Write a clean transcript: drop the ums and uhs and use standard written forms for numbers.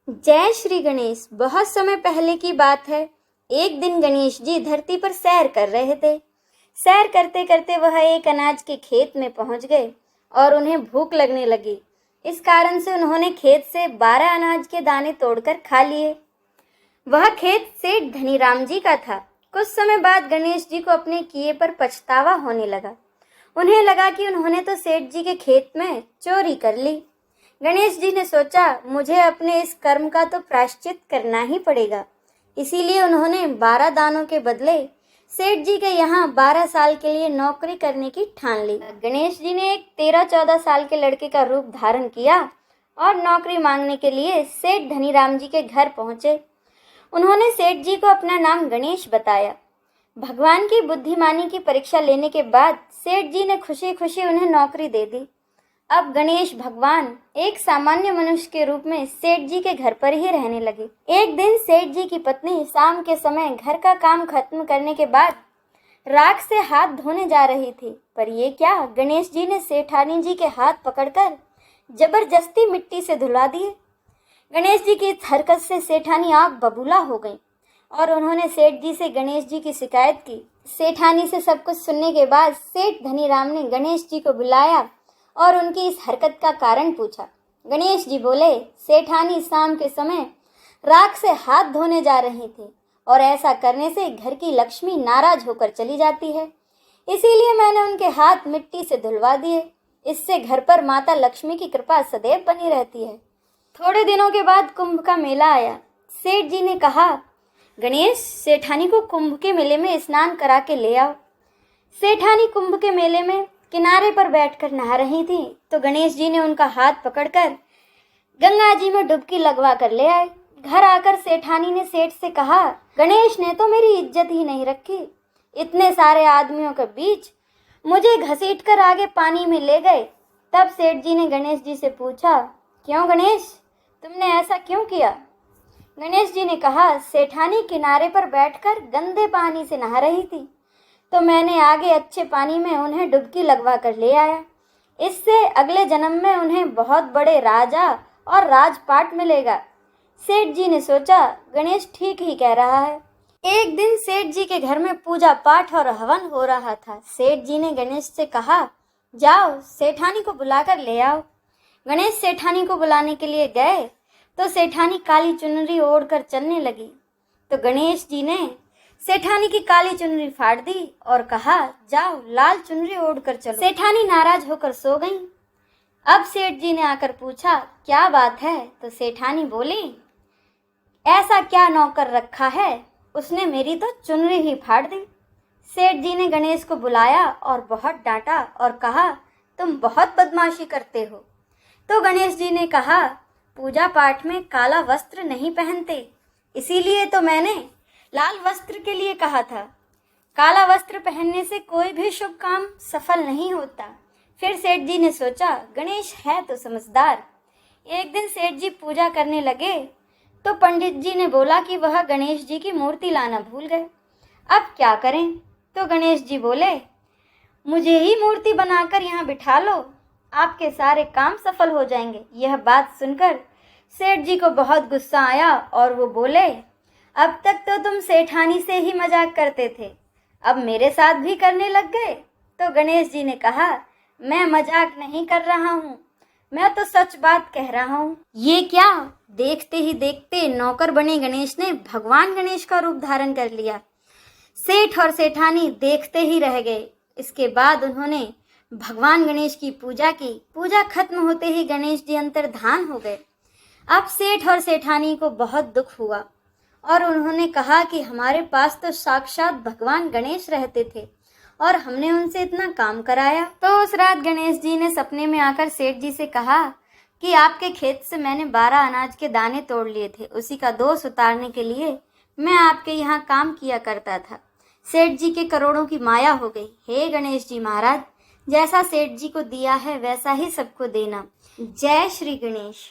जय श्री गणेश। बहुत समय पहले की बात है। एक दिन गणेश जी धरती पर सैर कर रहे थे। सैर करते करते वह एक अनाज के खेत में पहुंच गए और उन्हें भूख लगने लगी। इस कारण से उन्होंने खेत से 12 अनाज के दाने तोड़कर खा लिए। वह खेत सेठ धनीराम जी का था। कुछ समय बाद गणेश जी को अपने किए पर पछतावा होने लगा। उन्हें लगा कि उन्होंने तो सेठ जी के खेत में चोरी कर ली। गणेश जी ने सोचा, मुझे अपने इस कर्म का तो प्रायश्चित करना ही पड़ेगा। इसीलिए उन्होंने 12 दानों के बदले सेठ जी के यहाँ 12 साल के लिए नौकरी करने की ठान ली। गणेश जी ने एक 13-14 साल के लड़के का रूप धारण किया और नौकरी मांगने के लिए सेठ धनीराम जी के घर पहुंचे। उन्होंने सेठ जी को अपना नाम गणेश बताया। भगवान की बुद्धिमानी की परीक्षा लेने के बाद सेठ जी ने खुशी खुशी उन्हें नौकरी दे दी। अब गणेश भगवान एक सामान्य मनुष्य के रूप में सेठ जी के घर पर ही रहने लगे। एक दिन सेठ जी की पत्नी शाम के समय घर का काम खत्म करने के बाद राख से हाथ धोने जा रही थी, पर ये क्या, गणेश जी ने सेठानी जी के हाथ पकड़कर जबरदस्ती मिट्टी से धुला दिए। गणेश जी की इस हरकत से सेठानी आग बबूला हो गई और उन्होंने सेठ जी से गणेश जी की शिकायत की। सेठानी से सब कुछ सुनने के बाद सेठ धनीराम ने गणेश जी को बुलाया और उनकी इस हरकत का कारण पूछा। गणेश जी बोले, सेठानी शाम के समय राख से हाथ धोने जा रही थी और ऐसा करने से घर की लक्ष्मी नाराज होकर चली जाती है, इसीलिए मैंने उनके हाथ मिट्टी से धुलवा दिए। इससे घर पर माता लक्ष्मी की कृपा सदैव बनी रहती है। थोड़े दिनों के बाद कुंभ का मेला आया। सेठ जी ने कहा, गणेश, सेठानी को कुंभ के मेले में स्नान करा के ले आओ। सेठानी कुंभ के मेले में किनारे पर बैठकर नहा रही थी तो गणेश जी ने उनका हाथ पकड़कर गंगा जी में डुबकी लगवा कर ले आए। घर आकर सेठानी ने सेठ से कहा, गणेश ने तो मेरी इज्जत ही नहीं रखी। इतने सारे आदमियों के बीच मुझे घसीट कर आगे पानी में ले गए। तब सेठ जी ने गणेश जी से पूछा, क्यों गणेश, तुमने ऐसा क्यों किया? गणेश जी ने कहा, सेठानी किनारे पर बैठकर गंदे पानी से नहा रही थी तो मैंने आगे अच्छे पानी में उन्हें डुबकी लगवा कर ले आया। इससे अगले जन्म में उन्हें बहुत बड़े राजा और राजपाट मिलेगा। सेठ जी ने सोचा, गणेश ठीक ही कह रहा है। एक दिन सेठ जी के घर में पूजा पाठ और हवन हो रहा था। सेठ जी ने गणेश से कहा, जाओ सेठानी को बुलाकर ले आओ। गणेश सेठानी को बुलाने के लिए गए तो सेठानी काली चुनरी ओढ़कर चलने लगी तो गणेश जी ने सेठानी की काली चुनरी फाड़ दी और कहा, जाओ लाल चुनरी ओढ़कर चलो। सेठानी नाराज होकर सो गई। अब सेठ जी ने आकर पूछा, क्या बात है? तो सेठानी बोली, ऐसा क्या नौकर रखा है, उसने मेरी तो चुनरी ही फाड़ दी। सेठ जी ने गणेश को बुलाया और बहुत डांटा और कहा, तुम बहुत बदमाशी करते हो। तो गणेश जी ने कहा, पूजा पाठ में काला वस्त्र नहीं पहनते, इसीलिए तो मैंने लाल वस्त्र के लिए कहा था। काला वस्त्र पहनने से कोई भी शुभ काम सफल नहीं होता। फिर सेठ जी ने सोचा, गणेश है तो समझदार। एक दिन सेठ जी पूजा करने लगे तो पंडित जी ने बोला कि वह गणेश जी की मूर्ति लाना भूल गए। अब क्या करें? तो गणेश जी बोले, मुझे ही मूर्ति बनाकर यहाँ बिठा लो, आपके सारे काम सफल हो जाएंगे। यह बात सुनकर सेठ जी को बहुत गुस्सा आया और वो बोले, अब तक तो तुम सेठानी से ही मजाक करते थे, अब मेरे साथ भी करने लग गए। तो गणेश जी ने कहा, मैं मजाक नहीं कर रहा हूँ, मैं तो सच बात कह रहा हूँ। ये क्या, देखते ही देखते नौकर बने गणेश ने भगवान गणेश का रूप धारण कर लिया। सेठ और सेठानी देखते ही रह गए। इसके बाद उन्होंने भगवान गणेश की पूजा की। पूजा खत्म होते ही गणेश जी अंतर्धान हो गए। अब सेठ और सेठानी को बहुत दुख हुआ और उन्होंने कहा कि हमारे पास तो साक्षात भगवान गणेश रहते थे और हमने उनसे इतना काम कराया। तो उस रात गणेश जी ने सपने में आकर सेठ जी से कहा कि आपके खेत से मैंने 12 अनाज के दाने तोड़ लिए थे, उसी का दोष उतारने के लिए मैं आपके यहाँ काम किया करता था। सेठ जी के करोड़ों की माया हो गई। हे गणेश जी महाराज, जैसा सेठ जी को दिया है वैसा ही सबको देना। जय श्री गणेश।